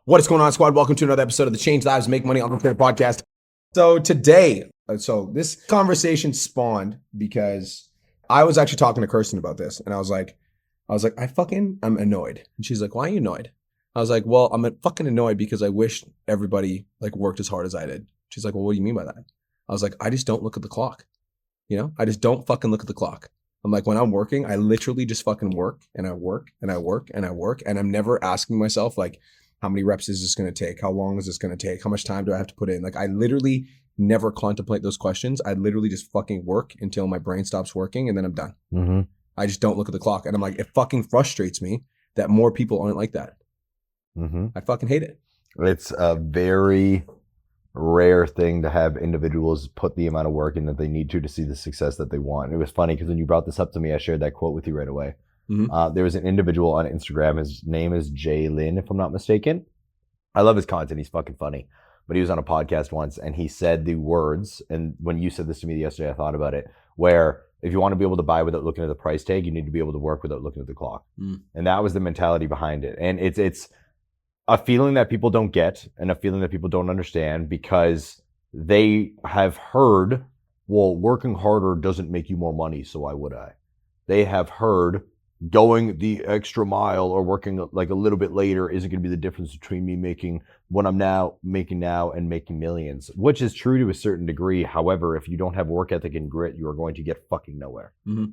What is going on, squad? Welcome to another episode of the Change Lives, Make Money Entrepreneur Podcast. So today, this conversation spawned because I was actually talking to Kirsten about this, and I was like, I'm annoyed. And she's like, why are you annoyed? I was like, well, I'm fucking annoyed because I wish everybody like worked as hard as I did. She's like, well, what do you mean by that? I was like, I just don't look at the clock. I just don't fucking look at the clock. I'm like, when I'm working, I literally just fucking work and I work and I work and I work. And I'm never asking myself, like, how many reps is this going to take? How long is this going to take? How much time do I have to put in? Like, I literally never contemplate those questions. I literally just fucking work until my brain stops working and then I'm done. Mm-hmm. I just don't look at the clock. And I'm like, it fucking frustrates me that more people aren't like that. Mm-hmm. I fucking hate it. It's a very rare thing to have individuals put the amount of work in that they need to see the success that they want. It was funny because when you brought this up to me, I shared that quote with you right away. Mm-hmm. There was an individual on Instagram. His name is Jay Lin, if I'm not mistaken. I love his content. He's fucking funny. But he was on a podcast once and he said the words, and when you said this to me yesterday, I thought about it, where if you want to be able to buy without looking at the price tag, you need to be able to work without looking at the clock. And that was the mentality behind it. And it's a feeling that people don't get and a feeling that people don't understand because they have heard, well, working harder doesn't make you more money, so why would I? They have heard going the extra mile or working like a little bit later isn't going to be the difference between me making what I'm now making and making millions, which is true to a certain degree. However, if you don't have work ethic and grit, you are going to get fucking nowhere. Mm-hmm.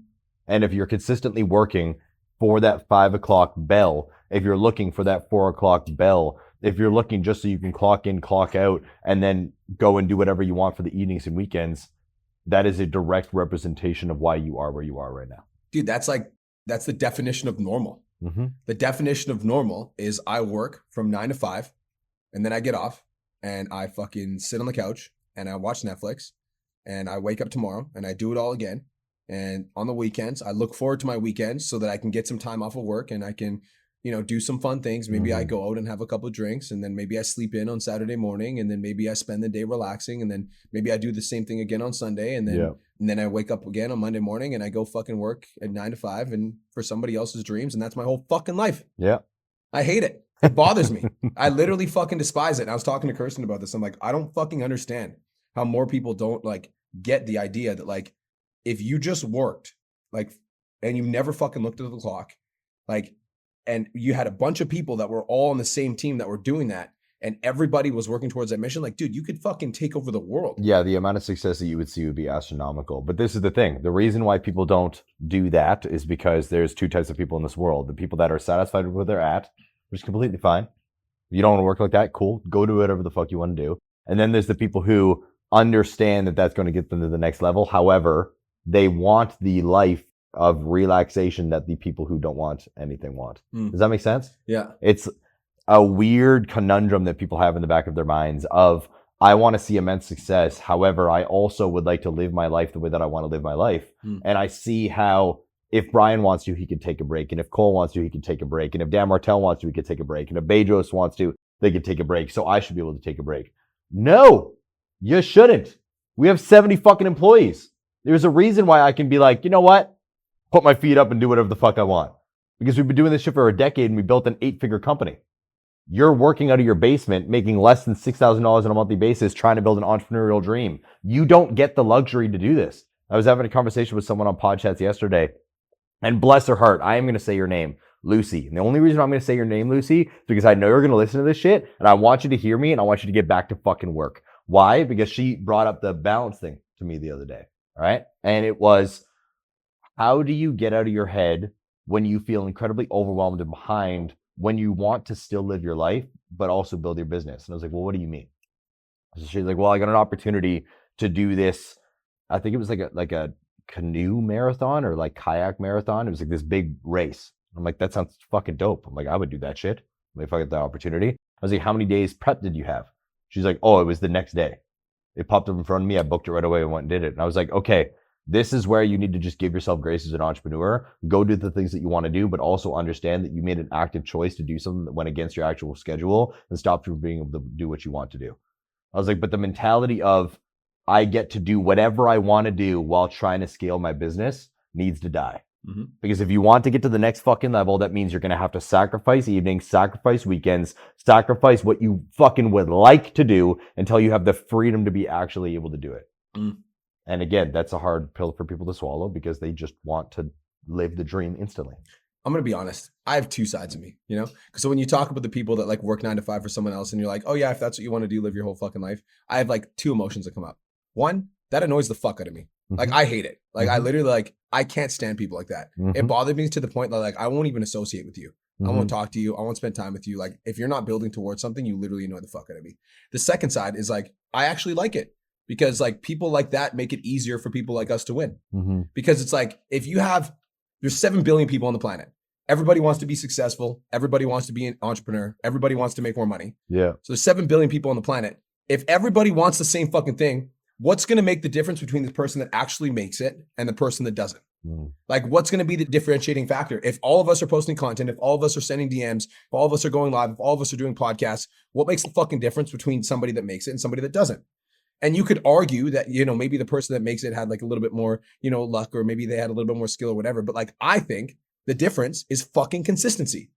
And if you're consistently working for that 5 o'clock bell, if you're looking for that 4 o'clock bell, if you're looking just so you can clock in, clock out, and then go and do whatever you want for the evenings and weekends, that is a direct representation of why you are where you are right now. Dude, that's the definition of normal. Mm-hmm. The definition of normal is I work from 9 to 5 and then I get off and I fucking sit on the couch and I watch Netflix and I wake up tomorrow and I do it all again. And on the weekends, I look forward to my weekends so that I can get some time off of work and I can, do some fun things. Maybe I go out and have a couple of drinks and then maybe I sleep in on Saturday morning and then maybe I spend the day relaxing and then maybe I do the same thing again on Sunday and then I wake up again on Monday morning and I go fucking work at 9 to 5 and for somebody else's dreams, and that's my whole fucking life. Yeah. I hate it. It bothers me. I literally fucking despise it. And I was talking to Kirsten about this. I'm like, I don't fucking understand how more people don't like get the idea that like if you just worked like and you never fucking looked at the clock, like, and you had a bunch of people that were all on the same team that were doing that and everybody was working towards that mission, like, dude, you could fucking take over the world. Yeah, the amount of success that you would see would be astronomical. But this is the thing. The reason why people don't do that is because there's two types of people in this world. The people that are satisfied with where they're at, which is completely fine. If you don't want to work like that, cool. Go do whatever the fuck you want to do. And then there's the people who understand that that's going to get them to the next level. However, they want the life of relaxation that the people who don't want anything want. Does that make sense? Yeah. It's a weird conundrum that people have in the back of their minds of, I want to see immense success. However, I also would like to live my life the way that I want to live my life. And I see how if Brian wants to, he could take a break. And if Cole wants to, he could take a break. And if Dan Martell wants to, he could take a break. And if Bedros wants to, they could take a break. So I should be able to take a break. No, you shouldn't. We have 70 fucking employees. There's a reason why I can be like, you know what? Put my feet up and do whatever the fuck I want. Because we've been doing this shit for a decade and we built an 8-figure company. You're working out of your basement, making less than $6,000 on a monthly basis, trying to build an entrepreneurial dream. You don't get the luxury to do this. I was having a conversation with someone on Podchats yesterday, and bless her heart, I am going to say your name, Lucy. And the only reason I'm going to say your name, Lucy, is because I know you're going to listen to this shit, and I want you to hear me, and I want you to get back to fucking work. Why? Because she brought up the balance thing to me the other day, all right? And it was, how do you get out of your head when you feel incredibly overwhelmed and behind when you want to still live your life, but also build your business? And I was like, well, what do you mean? So she's like, well, I got an opportunity to do this. I think it was like a canoe marathon or like kayak marathon. It was like this big race. I'm like, that sounds fucking dope. I'm like, I would do that shit if I get the opportunity. I was like, how many days prep did you have? She's like, oh, it was the next day. It popped up in front of me. I booked it right away and went and did it. And I was like, okay, this is where you need to just give yourself grace as an entrepreneur. Go do the things that you want to do, but also understand that you made an active choice to do something that went against your actual schedule and stopped you from being able to do what you want to do. I was like, but the mentality of I get to do whatever I want to do while trying to scale my business needs to die. Because if you want to get to the next fucking level, that means you're going to have to sacrifice evenings, sacrifice weekends, sacrifice what you fucking would like to do until you have the freedom to be actually able to do it. And again, that's a hard pill for people to swallow because they just want to live the dream instantly. I'm going to be honest. I have two sides of me, you know? Because so when you talk about the people that like work 9 to 5 for someone else and you're like, oh yeah, if that's what you want to do, live your whole fucking life. I have like two emotions that come up. One, that annoys the fuck out of me. Like I hate it. Like I literally like, I can't stand people like that. It bothers me to the point that like, I won't even associate with you. I won't talk to you. I won't spend time with you. Like if you're not building towards something, you literally annoy the fuck out of me. The second side is like, I actually like it because like people like that make it easier for people like us to win. Because it's like, if you have, there's 7 billion people on the planet. Everybody wants to be successful. Everybody wants to be an entrepreneur. Everybody wants to make more money. Yeah. So there's 7 billion people on the planet. If everybody wants the same fucking thing, what's going to make the difference between the person that actually makes it and the person that doesn't? Like, what's going to be the differentiating factor? If all of us are posting content, if all of us are sending DMs, if all of us are going live, if all of us are doing podcasts, what makes the fucking difference between somebody that makes it and somebody that doesn't? And you could argue that, you know, maybe the person that makes it had like a little bit more, you know, luck, or maybe they had a little bit more skill or whatever. But like, I think the difference is fucking consistency.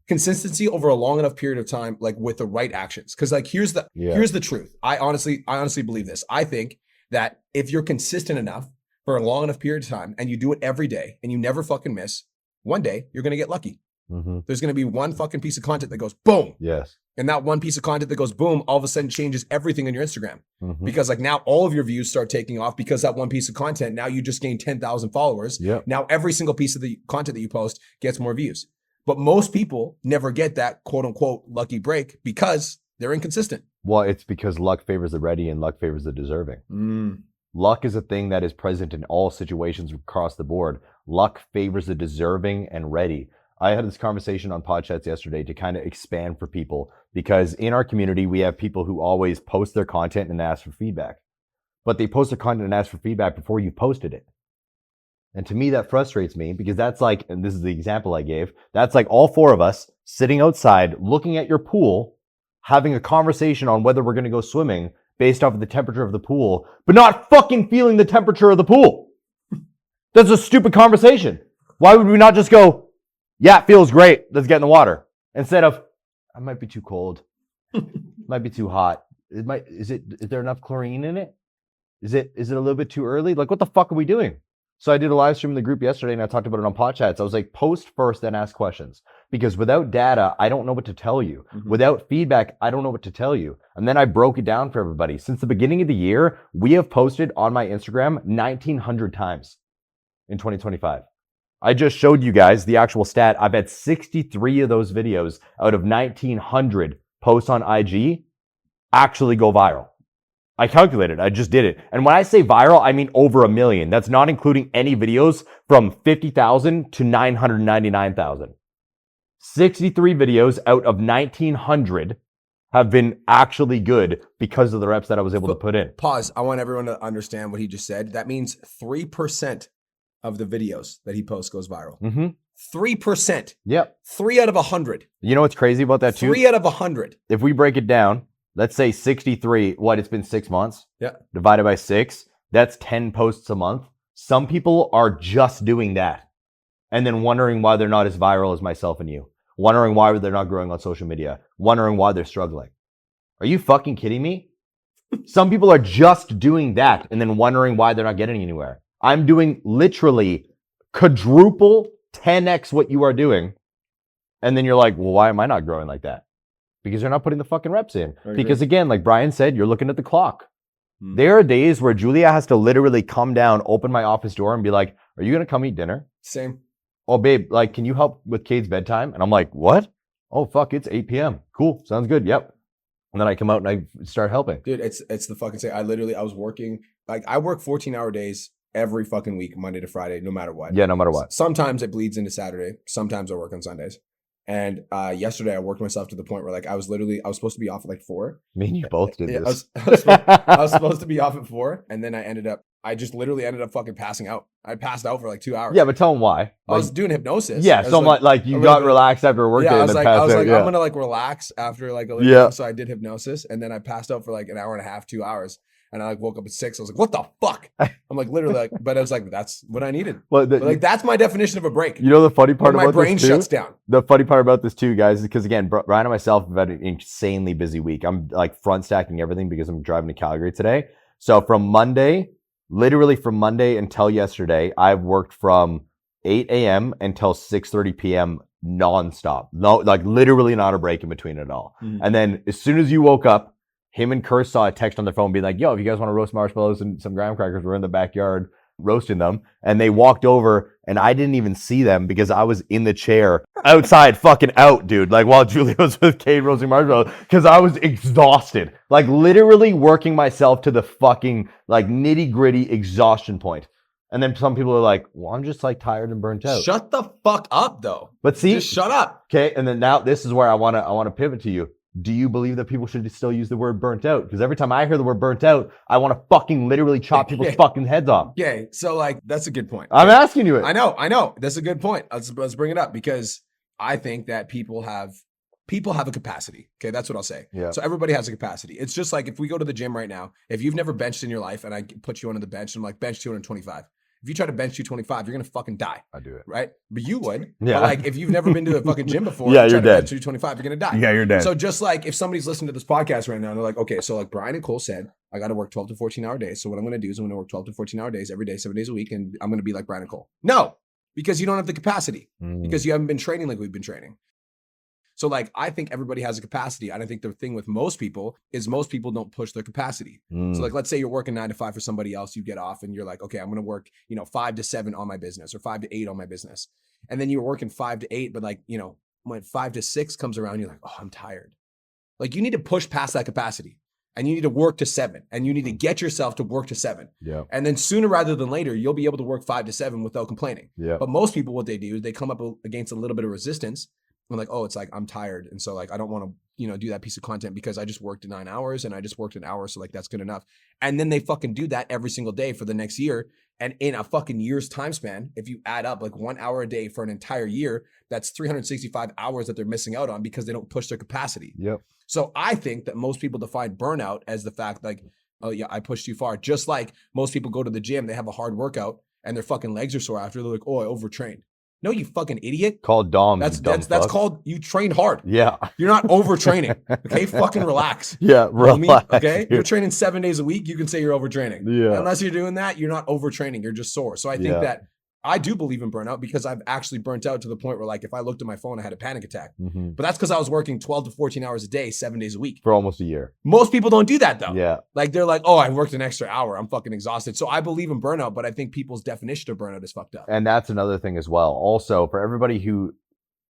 Consistency over a long enough period of time, like with the right actions. Cause like, here's the truth. I honestly believe this. I think that if you're consistent enough for a long enough period of time and you do it every day and you never fucking miss, one day you're going to get lucky. There's going to be one fucking piece of content that goes boom. Yes. And that one piece of content that goes boom, all of a sudden changes everything on your Instagram. Because like now all of your views start taking off because that one piece of content, now you just gained 10,000 followers. Yep. Now every single piece of the content that you post gets more views. But most people never get that quote unquote lucky break because they're inconsistent. Well, it's because luck favors the ready and luck favors the deserving. Luck is a thing that is present in all situations across the board. Luck favors the deserving and ready. I had this conversation on Podchats yesterday to kind of expand for people because in our community, we have people who always post their content and ask for feedback. But they post their content and ask for feedback before you posted it. And to me, that frustrates me because that's like, and this is the example I gave, that's like all 4 of us sitting outside, looking at your pool, having a conversation on whether we're going to go swimming based off of the temperature of the pool, but not fucking feeling the temperature of the pool. That's a stupid conversation. Why would we not just go, yeah, it feels great, let's get in the water, instead of, I might be too cold, might be too hot, is there enough chlorine in it? Is it a little bit too early? Like, what the fuck are we doing? So I did a live stream in the group yesterday and I talked about it on Podchats. I was like, post first, then ask questions. Because without data, I don't know what to tell you. Without feedback, I don't know what to tell you. And then I broke it down for everybody. Since the beginning of the year, we have posted on my Instagram 1,900 times in 2025. I just showed you guys the actual stat. I've had 63 of those videos out of 1,900 posts on IG actually go viral. I calculated. I just did it. And when I say viral, I mean over 1 million. That's not including any videos from 50,000 to 999,000. 63 videos out of 1,900 have been actually good because of the reps that I was able to put in. Pause. I want everyone to understand what he just said. That means 3% of the videos that he posts goes viral. 3%. Yep. 3 out of 100. You know what's crazy about that too? 3 out of 100. If we break it down, let's say 63, it's been 6 months? Yeah. Divided by 6, that's 10 posts a month. Some people are just doing that and then wondering why they're not as viral as myself and you. Wondering why they're not growing on social media. Wondering why they're struggling. Are you fucking kidding me? Some people are just doing that and then wondering why they're not getting anywhere. I'm doing literally quadruple 10x what you are doing. And then you're like, well, why am I not growing like that? Because you're not putting the fucking reps in. Because again, like Brian said, you're looking at the clock. There are days where Julia has to literally come down, open my office door and be like, are you going to come eat dinner? Same. Oh, babe, like, can you help with Cade's bedtime? And I'm like, what? Oh, fuck, it's 8 p.m. Cool. Sounds good. Yep. And then I come out and I start helping. Dude, it's the fucking same. I was working, like I work 14-hour days every fucking week, Monday to Friday, no matter what. Yeah, no matter what. Sometimes it bleeds into Saturday. Sometimes I work on Sundays. And yesterday I worked myself to the point where like I was supposed to be off at like 4. Me and you both did this. I was supposed to be off at 4, and then I just literally ended up fucking passing out. I passed out for like 2 hours. Yeah, but tell them why. I was doing hypnosis. Yeah, so like you got relaxed after a work day. I was and like, then passed out. I'm gonna like relax after like a little. So I did hypnosis, and then I passed out for like an hour and a half, 2 hours. and I like woke up at 6. I was like, what the fuck? I'm like literally like, but I was like, that's what I needed. Well, But like that's my definition of a break. you know the funny part When about my brain this too? shuts down. The funny part about this too, guys, is because again, Brian and myself have had an insanely busy week. I'm like front stacking everything because I'm driving to Calgary today. So literally from Monday until yesterday, I've worked from 8 a.m. until 6:30 p.m. nonstop. No, like literally not a break in between at all. Mhm. And then as soon as you woke up, him and Kerr saw a text on their phone being like, yo, if you guys want to roast marshmallows and some graham crackers, we're in the backyard roasting them. And they walked over and I didn't even see them because I was in the chair outside fucking out, dude. Like while Julia was with Kate roasting marshmallows because I was exhausted. Like literally working myself to the fucking like nitty gritty exhaustion point. And then some people are like, well, I'm just like tired and burnt out. Shut the fuck up though. But see, Just shut up. okay, and then now this is where I want to pivot to you. Do you believe that people should still use the word burnt out? Because every time I hear the word burnt out, I want to fucking literally chop people's fucking heads off. Yeah. So like, that's a good point. I'm asking you it. I know. That's a good point. Let's bring it up because I think that people have a capacity. Okay, that's what I'll say. Yeah. So everybody has a capacity. It's just like if we go to the gym right now, if you've never benched in your life and I put you onto the bench and I'm like bench 225. If you try to bench 225, you're gonna fucking die. I do it. Right? But you would. Yeah. But like if you've never been to a fucking gym before, Yeah, you try you're to dead. bench 225, you're gonna die. Yeah, you're dead. So just like if somebody's listening to this podcast right now and they're like, okay, so like Brian and Cole said, I got to work 12 to 14 hour days. So what I'm going to do is I'm going to work 12 to 14 hour days every day, 7 days a week. And I'm going to be like Brian and Cole. No, because you don't have the capacity because you haven't been training like we've been training. So like, I think everybody has a capacity. And I think the thing with most people is most people don't push their capacity. So like, let's say you're working 9 to 5 for somebody else, you get off and you're like, okay, I'm going to work, 5 to 7 on my business or 5 to 8 on my business. And then you're working 5 to 8, but like, when 5 to 6 comes around, you're like, oh, I'm tired. Like you need to push past that capacity and you need to work to 7 and you need to get yourself to work to 7. Yeah. And then sooner rather than later, you'll be able to work 5 to 7 without complaining. Yeah. But most people, what they do is they come up against a little bit of resistance. I'm like, oh, it's like, I'm tired. And so like, I don't want to, do that piece of content because I just worked 9 hours and I just worked an hour. So like, that's good enough. And then they fucking do that every single day for the next year. And in a fucking year's time span, if you add up like 1 hour a day for an entire year, that's 365 hours that they're missing out on because they don't push their capacity. Yep. So I think that most people define burnout as the fact like, oh yeah, I pushed too far. Just like most people go to the gym, they have a hard workout and their fucking legs are sore after. They're like, oh, I overtrained. No, you fucking idiot. Called Dom. That's called you train hard. Yeah. You're not overtraining. Okay, fucking relax. Yeah, Relax, relax. okay, dude. you're training 7 days a week. You can say you're overtraining. Yeah. Unless you're doing that, you're not overtraining. You're just sore. So I think that I do believe in burnout because I've actually burnt out to the point where like if I looked at my phone, I had a panic attack. Mhm. But that's because I was working 12 to 14 hours a day, 7 days a week. For almost a year. Most people don't do that though. Yeah. Like they're like, oh, I worked an extra hour. I'm fucking exhausted. So I believe in burnout, but I think people's definition of burnout is fucked up. And that's another thing as well. Also, for everybody who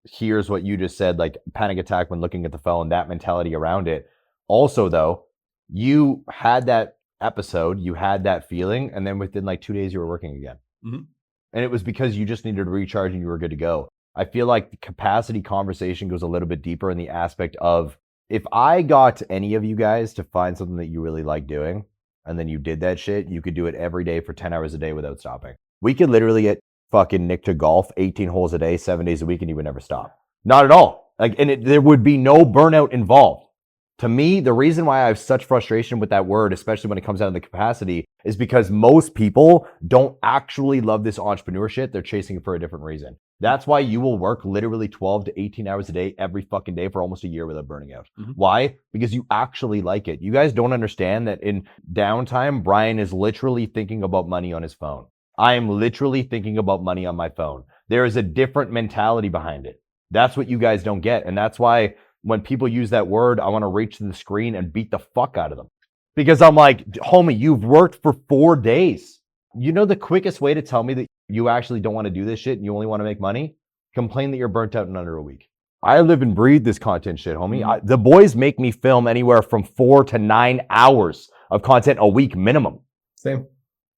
hears what you just said, like panic attack when looking at the phone, that mentality around it. Also, though, you had that episode, you had that feeling, and then within like 2 days, you were working again. Mhm. And it was because you just needed to recharge and you were good to go. I feel like the capacity conversation goes a little bit deeper in the aspect of if I got any of you guys to find something that you really like doing, and then you did that shit, you could do it every day for 10 hours a day without stopping. We could literally get fucking Nick to golf 18 holes a day, 7 days a week, and he would never stop. Not at all. Like, and there would be no burnout involved. To me, the reason why I have such frustration with that word, especially when it comes down to the capacity, is because most people don't actually love this entrepreneur shit. They're chasing it for a different reason. That's why you will work literally 12 to 18 hours a day every fucking day for almost a year without burning out. Mhm. Why? Because you actually like it. You guys don't understand that in downtime, Brian is literally thinking about money on his phone. I am literally thinking about money on my phone. There is a different mentality behind it. That's what you guys don't get. And that's why when people use that word, I want to reach to the screen and beat the fuck out of them. Because I'm like, homie, you've worked for 4 days. You know the quickest way to tell me that you actually don't want to do this shit and you only want to make money? Complain that you're burnt out in under a week. I live and breathe this content shit, homie. The boys make me film anywhere from 4 to 9 hours of content a week minimum. Same.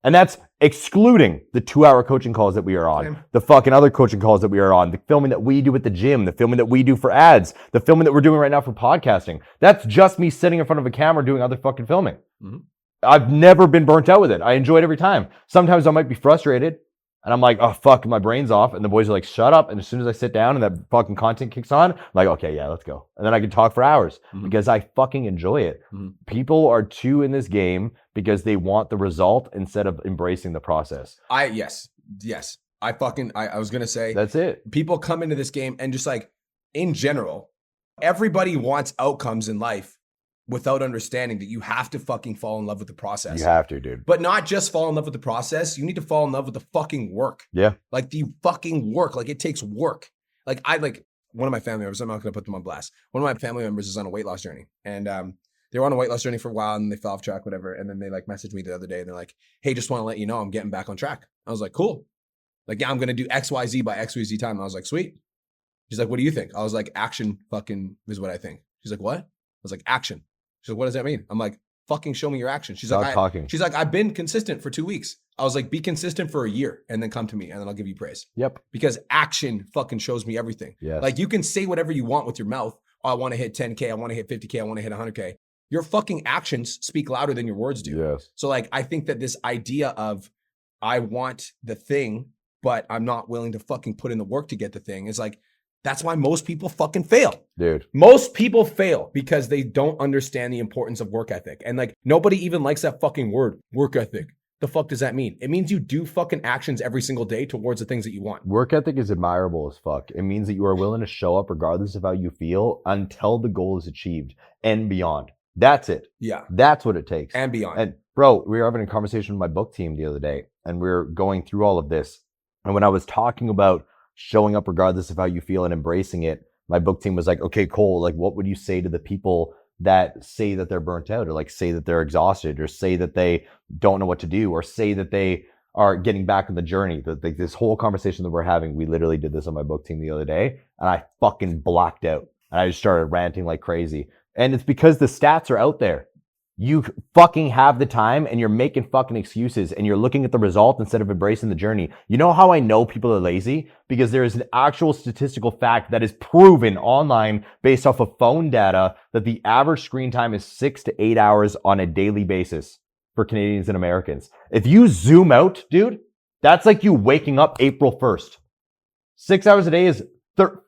And that's excluding the 2-hour coaching calls that we are on, Same. the fucking other coaching calls that we are on, the filming that we do at the gym, the filming that we do for ads, the filming that we're doing right now for podcasting. That's just me sitting in front of a camera doing other fucking filming. Mhm. I've never been burnt out with it. I enjoy it every time. Sometimes I might be frustrated. And I'm like, oh, fuck, my brain's off. And the boys are like, shut up. And as soon as I sit down and that fucking content kicks on, I'm like, okay, yeah, let's go. And then I can talk for hours because I fucking enjoy it. People are too in this game because they want the result instead of embracing the process. Yes. I was going to say, that's it. People come into this game and just like, in general, everybody wants outcomes in life without understanding that you have to fucking fall in love with the process. You have to, dude. But not just fall in love with the process. You need to fall in love with the fucking work. Yeah. Like the fucking work. Like it takes work. Like one of my family members, I'm not going to put them on blast. One of my family members is on a weight loss journey. And they were on a weight loss journey for a while and they fell off track, whatever. And then they like messaged me the other day and they're like, hey, just want to let you know I'm getting back on track. I was like, cool. Like, yeah, I'm going to do XYZ by XYZ time. And I was like, sweet. She's like, what do you think? I was like, action fucking is what I think. She's like, what? I was like, action. She's like, what does that mean? I'm like, fucking show me your action. She's Stop like, talking. She's like, I've been consistent for 2 weeks. I was like, be consistent for a year and then come to me and then I'll give you praise. Yep. Because action fucking shows me everything. Yes. Like you can say whatever you want with your mouth. Oh, I want to hit 10K. I want to hit 50K. I want to hit 100K. Your fucking actions speak louder than your words do. Yes. So like, I think that this idea of I want the thing, but I'm not willing to fucking put in the work to get the thing is like, that's why most people fucking fail. Dude. Most people fail because they don't understand the importance of work ethic. And like, nobody even likes that fucking word, work ethic. The fuck does that mean? It means you do fucking actions every single day towards the things that you want. Work ethic is admirable as fuck. It means that you are willing to show up regardless of how you feel until the goal is achieved and beyond. That's it. Yeah. That's what it takes. And beyond. And bro, we were having a conversation with my book team the other day and we were going through all of this. And when I was talking about showing up regardless of how you feel and embracing it, my book team was like, okay, Cole, like what would you say to the people that say that they're burnt out or like say that they're exhausted or say that they don't know what to do or say that they are getting back on the journey? Like this whole conversation that we're having, we literally did this on my book team the other day and I fucking blacked out and I just started ranting like crazy. And it's because the stats are out there. You fucking have the time and you're making fucking excuses and you're looking at the result instead of embracing the journey. You know how I know people are lazy? Because there is an actual statistical fact that is proven online based off of phone data that the average screen time is 6 to 8 hours on a daily basis for Canadians and Americans. If you zoom out, dude, that's like you waking up April 1st. 6 hours a day is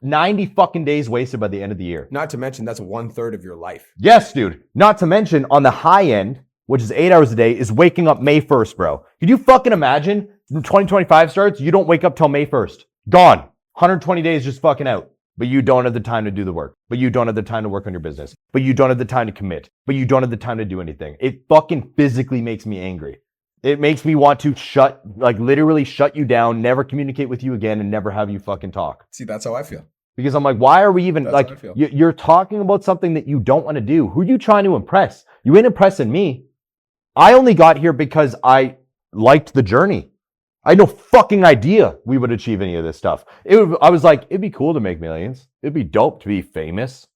90 fucking days wasted by the end of the year. Not to mention that's 1/3 of your life. Yes, dude. Not to mention on the high end, which is 8 hours a day, is waking up May 1st, bro. Could you fucking imagine when 2025 starts, you don't wake up till May 1st. Gone. 120 days just fucking out. But you don't have the time to do the work. But you don't have the time to work on your business. But you don't have the time to commit. But you don't have the time to do anything. It fucking physically makes me angry. It makes me want to literally shut you down, never communicate with you again, and never have you fucking talk. See, that's how I feel. Because I'm like, why are we even, That's how I feel. you're talking about something that you don't want to do. Who are you trying to impress? You ain't impressing me. I only got here because I liked the journey. I had no fucking idea we would achieve any of this stuff. I was like, it'd be cool to make millions. It'd be dope to be famous.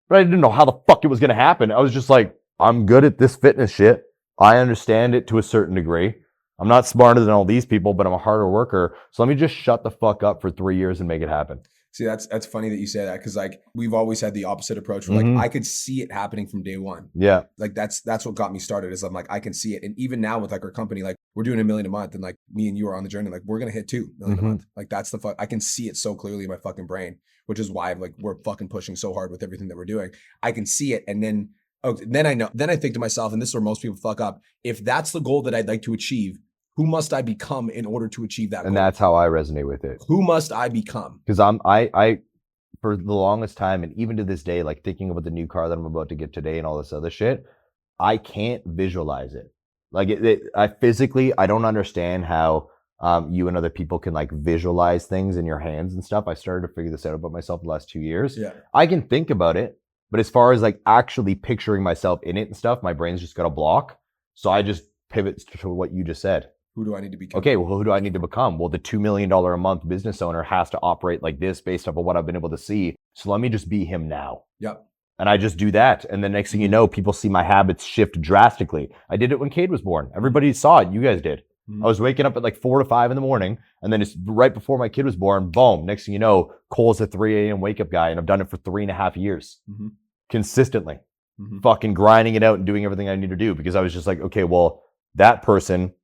But I didn't know how the fuck it was going to happen. I was just like, I'm good at this fitness shit. I understand it to a certain degree. I'm not smarter than all these people, but I'm a harder worker. So let me just shut the fuck up for 3 years and make it happen. See, that's funny that you say that because like we've always had the opposite approach. Where, like I could see it happening from day one. Yeah. Like that's what got me started is I'm like, I can see it. And even now with like our company, like we're doing $1 million a month and like me and you are on the journey, like we're going to hit 2 million a month. Like that's the fuck, I can see it so clearly in my fucking brain, which is why like we're fucking pushing so hard with everything that we're doing. I can see it. And then I think to myself, and this is where most people fuck up. If that's the goal that I'd like to achieve, who must I become in order to achieve that goal? And that's how I resonate with it. Who must I become? Because I for the longest time, and even to this day, like thinking about the new car that I'm about to get today and all this other shit, I can't visualize it. Like I don't understand how you and other people can like visualize things in your hands and stuff. I started to figure this out about myself the last 2 years. Yeah. I can think about it, but as far as like actually picturing myself in it and stuff, my brain's just got a block. So I just pivot to what you just said. Who do I need to become? Okay, well, who do I need to become? Well, the $2 million a month business owner has to operate like this based off of what I've been able to see. So let me just be him now. Yep. And I just do that. And the next thing you know, people see my habits shift drastically. I did it when Cade was born. Everybody saw it. You guys did. I was waking up at like 4 to 5 in the morning. And then it's right before my kid was born, boom. Next thing you know, Cole's a 3 a.m. wake up guy. And I've done it for 3.5 years. Consistently. Fucking grinding it out and doing everything I need to do. Because I was just like, okay, well, that person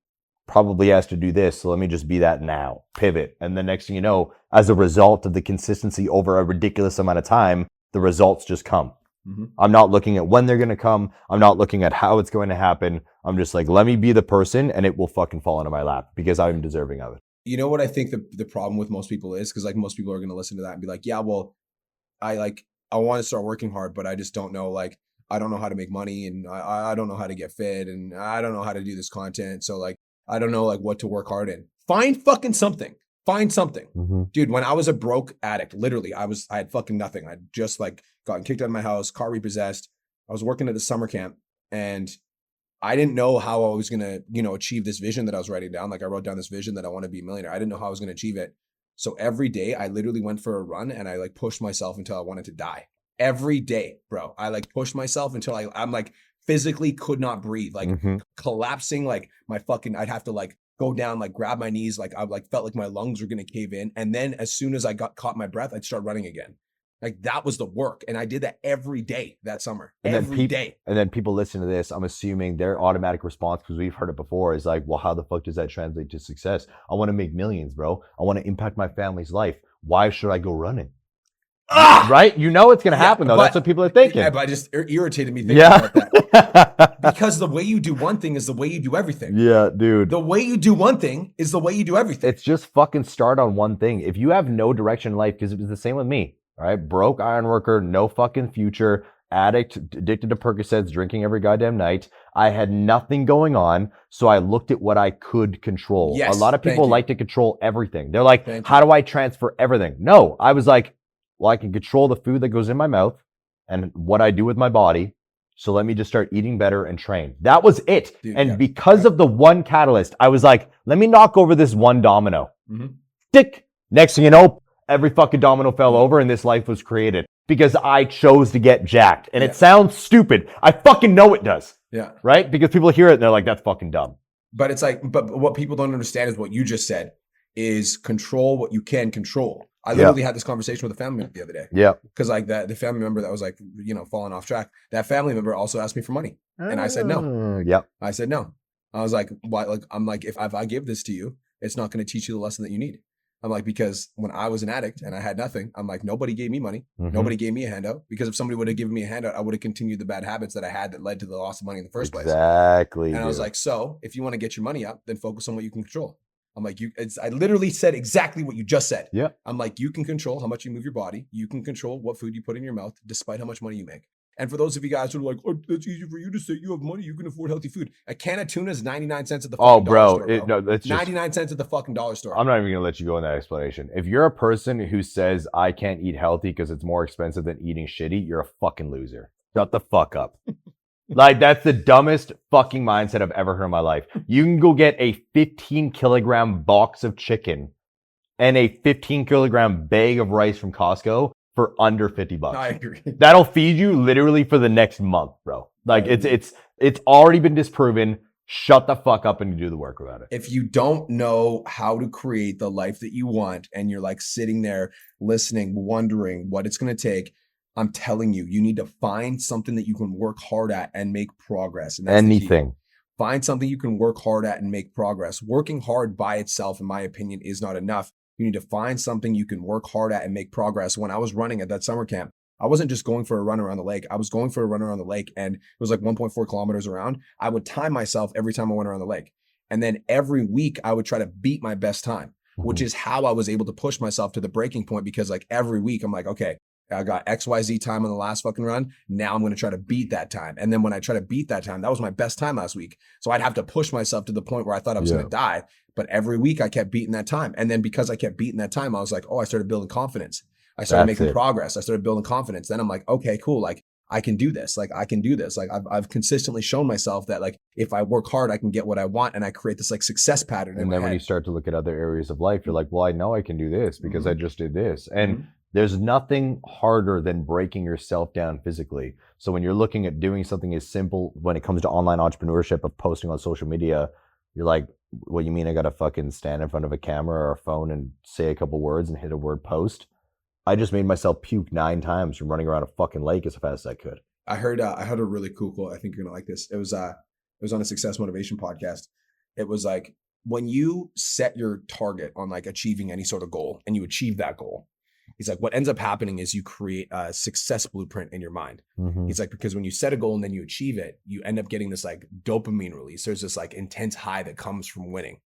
probably has to do this. So let me just be that now, pivot. And the next thing you know, as a result of the consistency over a ridiculous amount of time, the results just come. Mm-hmm. I'm not looking at when they're going to come. I'm not looking at how it's going to happen. I'm just like, let me be the person and it will fucking fall into my lap because I'm deserving of it. You know what I think the problem with most people is? Because like most people are going to listen to that and be like, yeah, well, I want to start working hard, but I just don't know, like, I don't know how to make money, and I don't know how to get fit, and I don't know how to do this content. So like, I don't know like what to work hard in. Find fucking something. Find something. Mm-hmm. Dude, when I was a broke addict, literally, I had fucking nothing. I'd just like gotten kicked out of my house, car repossessed. I was working at a summer camp, and I didn't know how I was going to, achieve this vision that I was writing down. Like I wrote down this vision that I want to be a millionaire. I didn't know how I was going to achieve it. So every day I literally went for a run and I like pushed myself until I wanted to die. Every day, bro. I like pushed myself until I'm like physically could not breathe, like collapsing, like I'd have to like go down, like grab my knees. Like I like felt like my lungs were going to cave in. And then as soon as I caught my breath, I'd start running again. Like that was the work. And I did that every day that summer, every day. And then people listen to this, I'm assuming their automatic response, because we've heard it before, is like, well, how the fuck does that translate to success? I want to make millions, bro. I want to impact my family's life. Why should I go running? Right? You know it's going to happen, though. That's what people are thinking. Yeah, but I just irritated me thinking about that. Because the way you do one thing is the way you do everything. Yeah, dude. The way you do one thing is the way you do everything. It's just fucking start on one thing. If you have no direction in life, because it was the same with me. All right, broke iron worker, no fucking future, addict, addicted to Percocets, drinking every goddamn night. I had nothing going on, so I looked at what I could control. Yes, a lot of people like to control everything. They're like, Thank how do I transfer everything? No, I was like, well, I can control the food that goes in my mouth and what I do with my body. So let me just start eating better and train. That was it. Dude, and because of the one catalyst, I was like, let me knock over this one domino. Tick. Next thing you know, every fucking domino fell over and this life was created because I chose to get jacked. And it sounds stupid. I fucking know it does. Yeah. Right? Because people hear it and they're like, that's fucking dumb. But it's like, but what people don't understand is what you just said is control what you can control. I literally had this conversation with a family member the other day. Yeah. Because like the family member that was like, falling off track, that family member also asked me for money. And I said no. Yeah. I said no. I was like, why? Like, I'm like, if I give this to you, it's not going to teach you the lesson that you need. I'm like, because when I was an addict and I had nothing, I'm like, nobody gave me money. Nobody gave me a handout, because if somebody would have given me a handout, I would have continued the bad habits that I had that led to the loss of money in the first place. Exactly. And I was like, so if you want to get your money up, then focus on what you can control. I'm like, I literally said exactly what you just said. Yeah. I'm like, you can control how much you move your body. You can control what food you put in your mouth, despite how much money you make. And for those of you guys who are like, oh, that's easy for you to say, you have money, you can afford healthy food. A can of tuna is 99 cents at the fucking dollar store, bro. That's 99 cents at the fucking dollar store. I'm not even going to let you go in that explanation. If you're a person who says, I can't eat healthy because it's more expensive than eating shitty, you're a fucking loser. Shut the fuck up. Like, that's the dumbest fucking mindset I've ever heard in my life. You can go get a 15 kilogram box of chicken and a 15 kilogram bag of rice from Costco for under $50. I agree. That'll feed you literally for the next month, bro. Like, it's already been disproven. Shut the fuck up and do the work about it. If you don't know how to create the life that you want, and you're like sitting there listening, wondering what it's going to take, I'm telling you, you need to find something that you can work hard at and make progress. And that's anything. Find something you can work hard at and make progress. Working hard by itself, in my opinion, is not enough. You need to find something you can work hard at and make progress. When I was running at that summer camp, I wasn't just going for a run around the lake. I was going for a run around the lake, and it was like 1.4 kilometers around. I would time myself every time I went around the lake. And then every week I would try to beat my best time, which is how I was able to push myself to the breaking point, because like every week I'm like, okay, I got XYZ time on the last fucking run. Now I'm going to try to beat that time. And then when I try to beat that time, that was my best time last week. So I'd have to push myself to the point where I thought I was going to die. But every week I kept beating that time. And then because I kept beating that time, I was like, oh, I started building confidence. I started making progress. I started building confidence. Then I'm like, okay, cool. Like I can do this. Like I can do this. Like I've consistently shown myself that like if I work hard, I can get what I want, and I create this like success pattern. And then when you start to look at other areas of life, you're like, well, I know I can do this because I just did this. And there's nothing harder than breaking yourself down physically. So when you're looking at doing something as simple when it comes to online entrepreneurship of posting on social media, you're like, what, you mean I got to fucking stand in front of a camera or a phone and say a couple words and hit a word post? I just made myself puke 9 times from running around a fucking lake as fast as I could. I heard a really cool quote. I think you're gonna like this. It was on a Success Motivation podcast. It was like, when you set your target on like achieving any sort of goal and you achieve that goal, he's like, what ends up happening is you create a success blueprint in your mind. He's like, because when you set a goal and then you achieve it, you end up getting this like dopamine release. There's this like intense high that comes from winning.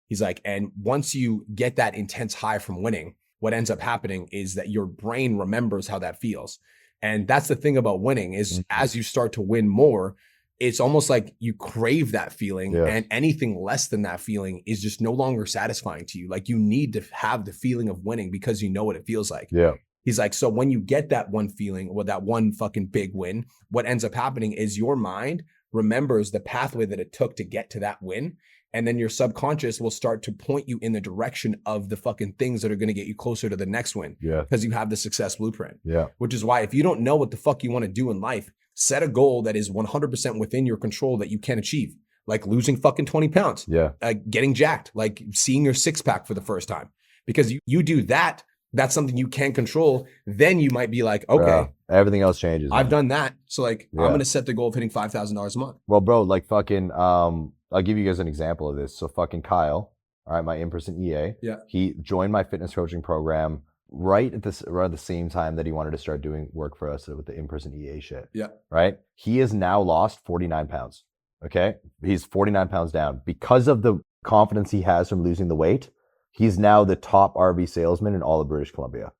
He's like, and once you get that intense high from winning, what ends up happening is that your brain remembers how that feels. And that's the thing about winning is as you start to win more, it's almost like you crave that feeling, and anything less than that feeling is just no longer satisfying to you. Like you need to have the feeling of winning because you know what it feels like. Yeah. He's like, so when you get that one feeling or that one fucking big win, what ends up happening is your mind remembers the pathway that it took to get to that win. And then your subconscious will start to point you in the direction of the fucking things that are going to get you closer to the next win. Yeah. Because you have the success blueprint. Yeah. Which is why if you don't know what the fuck you want to do in life, set a goal that is 100% within your control that you can achieve. Like losing fucking 20 pounds. Yeah. Getting jacked. Like seeing your six pack for the first time. Because you do that, that's something you can control. Then you might be like, okay. Everything else changes. I've done that. So like, I'm going to set the goal of hitting $5,000 a month. Well, bro, like fucking, I'll give you guys an example of this. So fucking Kyle, all right, my in-person EA. Yeah. He joined my fitness coaching program right at the same time that he wanted to start doing work for us with the in-person EA shit. Yeah. Right? He has now lost 49 pounds. Okay? He's 49 pounds down. Because of the confidence he has from losing the weight, he's now the top RV salesman in all of British Columbia.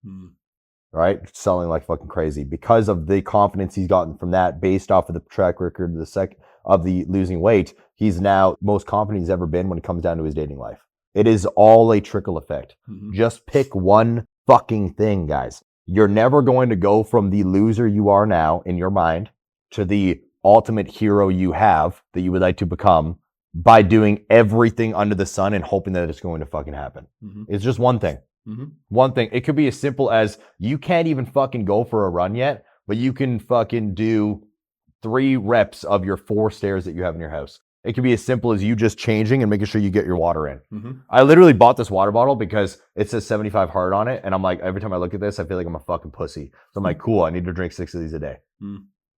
Right? Selling like fucking crazy because of the confidence he's gotten from that based off of the track record of the losing weight. He's now most confident he's ever been when it comes down to his dating life. It is all a trickle effect. Just pick one fucking thing, guys. You're never going to go from the loser you are now in your mind to the ultimate hero you have that you would like to become by doing everything under the sun and hoping that it's going to fucking happen. It's just one thing. One thing. It could be as simple as you can't even fucking go for a run yet, but you can fucking do 3 reps of your 4 stairs that you have in your house. It could be as simple as you just changing and making sure you get your water in. I literally bought this water bottle because it says 75 hard on it. And I'm like, every time I look at this, I feel like I'm a fucking pussy. So I'm like, cool, I need to drink 6 of these a day,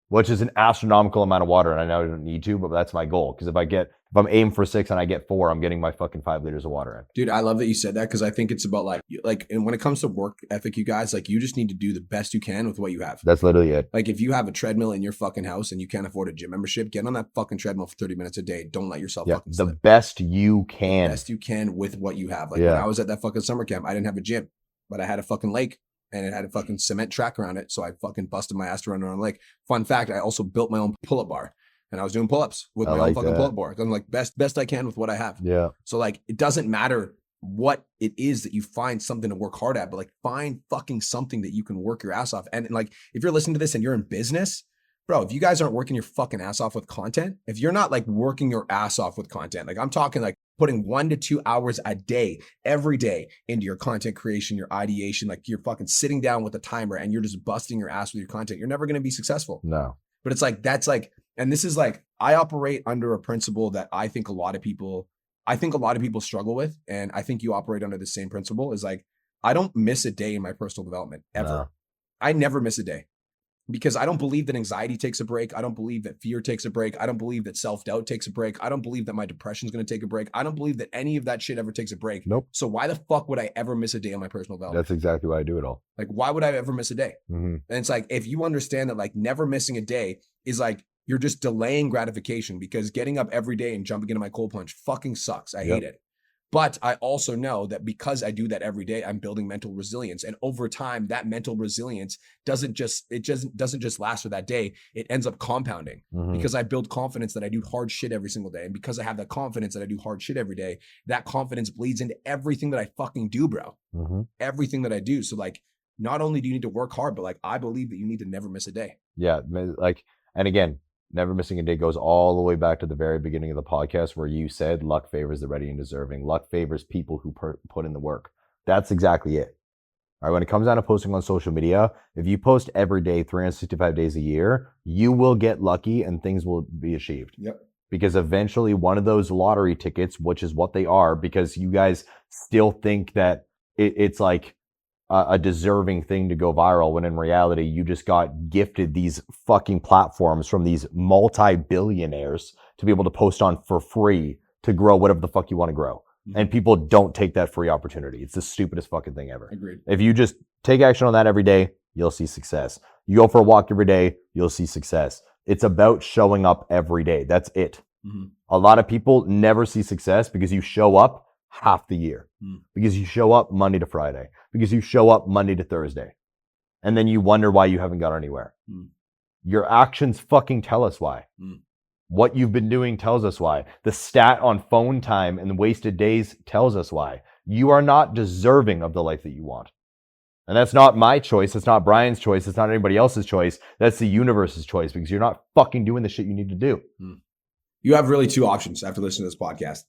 which is an astronomical amount of water. And I know I don't need to, but that's my goal. Because if I'm aiming for 6 and I get 4, I'm getting my fucking 5 liters of water in. Dude, I love that you said that because I think it's about like, and when it comes to work ethic, you guys, like you just need to do the best you can with what you have. That's literally it. Like if you have a treadmill in your fucking house and you can't afford a gym membership, get on that fucking treadmill for 30 minutes a day. Don't let yourself fucking slip. The best you can. The best you can with what you have. Like when I was at that fucking summer camp, I didn't have a gym, but I had a fucking lake and it had a fucking cement track around it. So I fucking busted my ass to run around the lake. Fun fact, I also built my own pull-up bar. And I was doing pull-ups with my own fucking pull-up bar. I'm like best I can with what I have. Yeah. So like, it doesn't matter what it is that you find something to work hard at, but like find fucking something that you can work your ass off. And like, if you're listening to this and you're in business, bro, if you guys aren't working your fucking ass off with content, if you're not like working your ass off with content, like I'm talking like putting 1 to 2 hours a day, every day into your content creation, your ideation, like you're fucking sitting down with a timer and you're just busting your ass with your content, you're never going to be successful. No. But it's like, that's like, and this is like, I operate under a principle that I think a lot of people struggle with. And I think you operate under the same principle is like, I don't miss a day in my personal development ever. No. I never miss a day because I don't believe that anxiety takes a break. I don't believe that fear takes a break. I don't believe that self-doubt takes a break. I don't believe that my depression is going to take a break. I don't believe that any of that shit ever takes a break. Nope. So why the fuck would I ever miss a day in my personal development? That's exactly why I do it all. Like, why would I ever miss a day? And it's like, if you understand that like never missing a day is like, you're just delaying gratification because getting up every day and jumping into my cold plunge fucking sucks. I hate it. But I also know that because I do that every day, I'm building mental resilience. And over time, that mental resilience doesn't just last for that day. It ends up compounding because I build confidence that I do hard shit every single day. And because I have that confidence that I do hard shit every day, that confidence bleeds into everything that I fucking do, bro. Everything that I do. So like, not only do you need to work hard, but like, I believe that you need to never miss a day. Yeah. Like, and again, never missing a day goes all the way back to the very beginning of the podcast where you said luck favors the ready and deserving. Luck favors people who put in the work. That's exactly it. All right. When it comes down to posting on social media, if you post every day, 365 days a year, you will get lucky and things will be achieved. Yep. Because eventually one of those lottery tickets, which is what they are, because you guys still think that it's like a deserving thing to go viral, when in reality, you just got gifted these fucking platforms from these multi-billionaires to be able to post on for free to grow whatever the fuck you want to grow. And people don't take that free opportunity. It's the stupidest fucking thing ever. Agreed. If you just take action on that every day, you'll see success. You go for a walk every day, you'll see success. It's about showing up every day. That's it. A lot of people never see success because you show up half the year, because you show up Monday to Friday, because you show up Monday to Thursday. And then you wonder why you haven't got anywhere. Your actions fucking tell us why. What you've been doing tells us why. The stat on phone time and wasted days tells us why. You are not deserving of the life that you want. And that's not my choice. It's not Brian's choice. It's not anybody else's choice. That's the universe's choice, because you're not fucking doing the shit you need to do. You have really two options after listening to this podcast.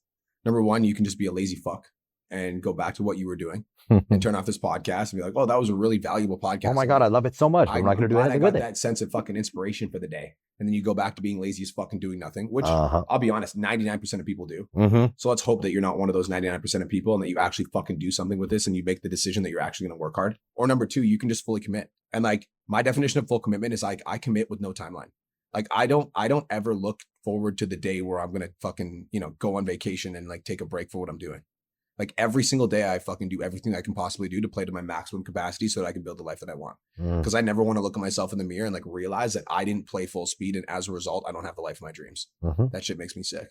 Number one, you can just be a lazy fuck and go back to what you were doing and turn off this podcast and be like, oh, that was a really valuable podcast. Oh my God, I love it so much. I'm not going to do anything with it. That sense of fucking inspiration for the day. And then you go back to being lazy as fucking doing nothing, which I'll be honest, 99% of people do. So let's hope that you're not one of those 99% of people and that you actually fucking do something with this and you make the decision that you're actually going to work hard. Or number two, you can just fully commit. And like my definition of full commitment is like, I commit with no timeline. Like I don't ever look forward to the day where I'm going to fucking, go on vacation and like take a break for what I'm doing. Like every single day I fucking do everything I can possibly do to play to my maximum capacity so that I can build the life that I want. Because I never want to look at myself in the mirror and like realize that I didn't play full speed. And as a result, I don't have the life of my dreams. That shit makes me sick.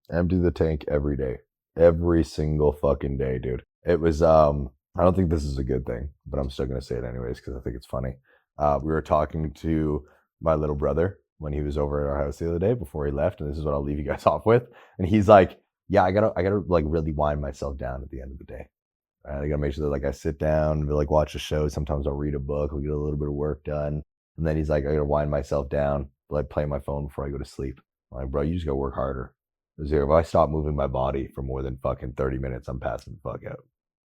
Empty the tank every day. Every single fucking day, dude. It was, I don't think this is a good thing, but I'm still going to say it anyways because I think it's funny. We were talking to my little brother when he was over at our house the other day before he left. And this is what I'll leave you guys off with. And he's like, yeah, I gotta like really wind myself down at the end of the day. I gotta make sure that like I sit down, like watch a show. Sometimes I'll read a book, we'll get a little bit of work done. And then he's like, I gotta wind myself down, like play my phone before I go to sleep. I'm like, bro, you just gotta work harder. Because if I stop moving my body for more than fucking 30 minutes, I'm passing the fuck out.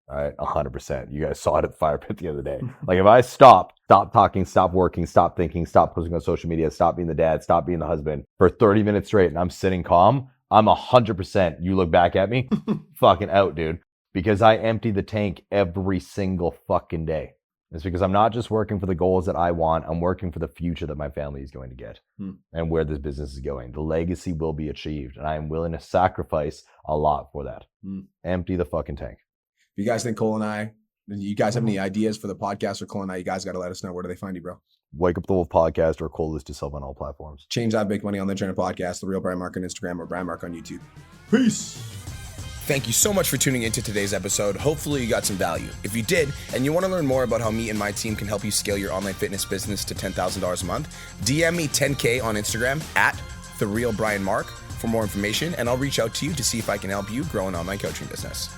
All right, 100%. You guys saw it at the fire pit the other day. Like if I stop talking, stop working, stop thinking, stop posting on social media, stop being the dad, stop being the husband for 30 minutes straight and I'm sitting calm, I'm 100%, you look back at me, fucking out, dude. Because I empty the tank every single fucking day. It's because I'm not just working for the goals that I want, I'm working for the future that my family is going to get and where this business is going. The legacy will be achieved and I am willing to sacrifice a lot for that. Empty the fucking tank. If you guys think Cole and I, you guys have any ideas for the podcast or Cole and I, you guys got to let us know. Where do they find you, bro? Wake Up the Wolf podcast or Cole List to Self on all platforms. Change That Make Money on the Internet podcast, The Real Brian Mark on Instagram or Brian Mark on YouTube. Peace. Thank you so much for tuning into today's episode. Hopefully you got some value. If you did, and you want to learn more about how me and my team can help you scale your online fitness business to $10,000 a month, DM me 10K on Instagram at The Real Brian Mark for more information, and I'll reach out to you to see if I can help you grow an online coaching business.